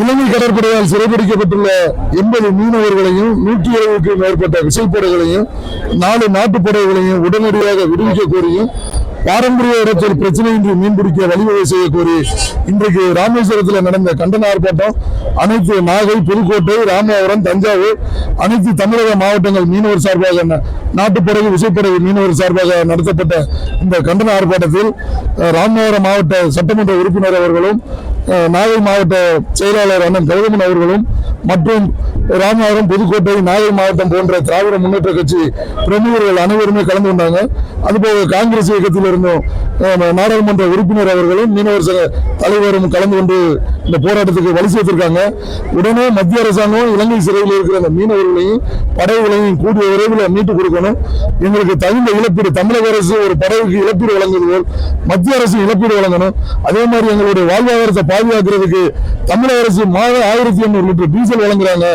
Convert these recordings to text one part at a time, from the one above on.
இலங்கை கடற்படையால் சிறைபிடிக்கப்பட்டுள்ள 80 மீனவர்களையும் 120க்கும் மேற்பட்ட விசைப்படைகளையும் 4 நாட்டுப்படைகளையும் உடனடியாக விடுவிக்க கோரியும் பாரம்பரிய இடத்தில் பிரச்சனையின்றி மீன்பிடிக்க வழிவகை செய்ய கோரி இன்றைக்கு ராமேஸ்வரத்தில் நடந்த கண்டன ஆர்ப்பாட்டம் அனைத்து நாகை, புதுக்கோட்டை, ராமநாதபுரம், தஞ்சாவூர் அனைத்து தமிழக மாவட்டங்கள் மீனவர் சார்பாக நாட்டுப்படை, விசைப்படை மீனவர் சார்பாக நடத்தப்பட்ட இந்த கண்டன ஆர்ப்பாட்டத்தில் ராமநாதபுரம் மாவட்ட சட்டமன்ற உறுப்பினர் அவர்களும் நாகை மாவட்ட செயலாளர் அண்ணன் கௌதமன் அவர்களும் மற்றும் ராமநாதபுரம், புதுக்கோட்டை, நாகை மாவட்டம் போன்ற திராவிட முன்னேற்ற கட்சி பிரமுகர்கள் அனைவருமே கலந்து கொண்டாங்க. அதுபோக காங்கிரஸ் இயக்கத்தில் இருந்தும் நாடாளுமன்ற உறுப்பினர் அவர்களும் மீனவர் சங்க தலைவரும் கலந்து கொண்டு இந்த போராட்டத்துக்கு வலு சேர்த்திருக்காங்க. உடனே மத்திய அரசாங்கம் இலங்கை சிறையில் இருக்கிற அந்த மீனவர்களையும் படகுகளையும் கூடிய விரைவில் மீட்டு கொடுக்கணும். எங்களுக்கு தகுந்த இழப்பீடு, தமிழக அரசு ஒரு படகுக்கு இழப்பீடு வழங்குவது போல் மத்திய அரசு இழப்பீடு வழங்கணும். அதே மாதிரி எங்களுடைய வாழ்வாதாரத்தை பாதுகாக்கிறதுக்கு தமிழக அரசு மாதம் 1800 லிட்டர் டீசல் வழங்குறாங்க.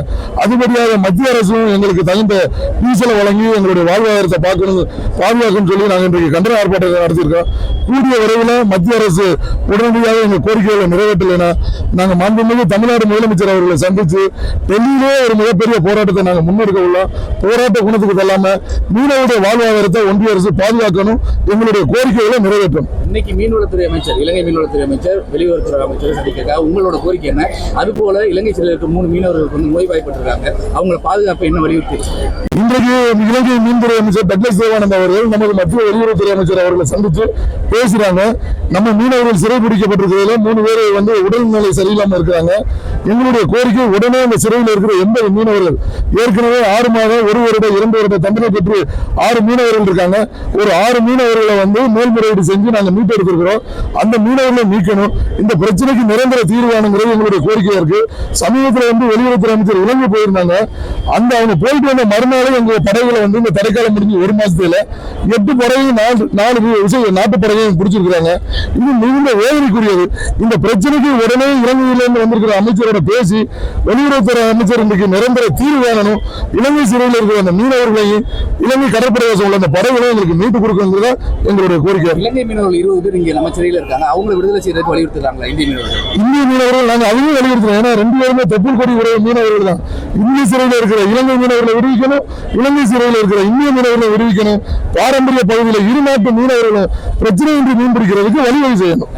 அதுபடியாக மத்திய அரசும் எங்களுக்கு தகுந்த டீசலை வழங்கி எங்களுடைய வாழ்வாதாரத்தை பாதுகாக்கணும் சொல்லி நாங்கள் இன்றைக்கு கண்டன ஆர்ப்பாட்டத்தை நடத்தியிருக்கோம். கூடிய விரைவில் மத்திய அரசு உடனடியாக எங்கள் கோரிக்கைகளை நிறைவேற்றலைன்னா நாங்கள் மாண்புமிகு தமிழ்நாடு முதலமைச்சர் அவர்களை சந்தித்து டெல்லியிலே ஒரு மிகப்பெரிய போராட்டத்தை நாங்கள் முன்னெடுக்க உள்ளோம். போராட்ட குணத்துக்கு தள்ளாம மீனவருடைய வாழ்வாதாரத்தை ஒன்றிய அரசு பாதுகாக்கணும், எங்களுடைய கோரிக்கைகளை நிறைவேற்றும். இன்னைக்கு மீன்வளத்துறை அமைச்சர், இலங்கை மீன்வளத்துறை அமைச்சர், வெளியுறவுத்துறை அமைச்சர் சந்திக்க உங்களோட கோரிக்கை என்ன? அதுபோல இலங்கை சிறையில் இருக்க 3 மீனவர்களுக்கு வந்து நோய்வாய்ப்பட்டிருக்காங்க, அவங்கள பாதுகாப்பு என்ன வலியுறுத்தி? இன்றைக்கு இலங்கை மீன்துறை அமைச்சர் டக்ளஸ் தேவானந்த் அவர்கள் நமது மத்திய வெளியுறவுத்துறை அமைச்சர் அவர்களை சந்தித்து பேசுறாங்க. நம்ம மீனவர்கள் சிறைபிடிக்கப்பட்டிருக்கிறதுல 3 பேர் வந்து உடல்நிலை சரியில்லாமல் இருக்கிறாங்க. எங்களுடைய கோரிக்கை உடனே இந்த சிறையில் இருக்கிற 80 மீனவர்கள் ஏற்கனவே 6 மாதம் 1 வருட 2 வருட தண்டனை பெற்று 6 மீனவர்கள் இருக்காங்க. ஒரு 6 மீனவர்களை வந்து மேல்முறையீடு செஞ்சு நாங்கள் மீட்டு எடுத்திருக்கிறோம். அந்த மீனவர்களை நீக்கணும். இந்த பிரச்சனைக்கு நிரந்தர தீர்வானுங்கிறது எங்களுடைய கோரிக்கையா இருக்கு. சமீபத்தில் வந்து வெளியுறவுத்துறை அமைச்சர் இலங்கை போயிருந்தாங்க. அவங்க போயிட்டு வந்த மறுநாளே எங்க படகுகளை வந்து இந்த தடைக்காலம் முடிஞ்சு 1 மாசத்துல 8 படகையும் 4 நாட்டு படகையும் பிடிச்சிருக்கிறாங்க. இது மிகுந்த வேதனைக்குரியது. இந்த பிரச்சனைக்கு உடனே இலங்கையிலிருந்து வந்திருக்கிற அமைச்சரோட பேசி வெளியுறவுத்துறை அமைச்சர் இன்றைக்கு நிரந்தர தீர்வு காணணும். இலங்கை சிறையில் இருக்கிற அந்த மீனவர்களையும் இலங்கை கடற்படைவாசம் உள்ள அந்த படகுகளையும் எங்களுக்கு மீட்டு கொடுக்கணுங்கிறதா எங்களுடைய கோரிக்கை. இலங்கை மீனவர்கள் 20 பேர் இங்கே நம்ம சிறையில் இருக்காங்க, அவங்களை விடுதலை செய்யறதுக்கு வலியுறுத்துறாங்களா? இந்திய மீனவர்கள் நாங்கள் அதையும் வலியுறுத்துறோம். ஏன்னா 2 பேருமே தொப்புள் கொடி உடைய மீனவர்கள் தான். இந்திய சிறையில் இருக்கிற இலங்கை மீனவர்களை விடுவிக்கணும், இலங்கை சிறையில் இருக்கிற இந்திய மீனவர்களை விடுவிக்கணும். பாரம்பரிய பகுதியில் 2 நாட்டு மீனவர்களும் பிரச்சனையின்றி மீன் பிடிக்கிறதுக்கு வழிவகை செய்யணும்.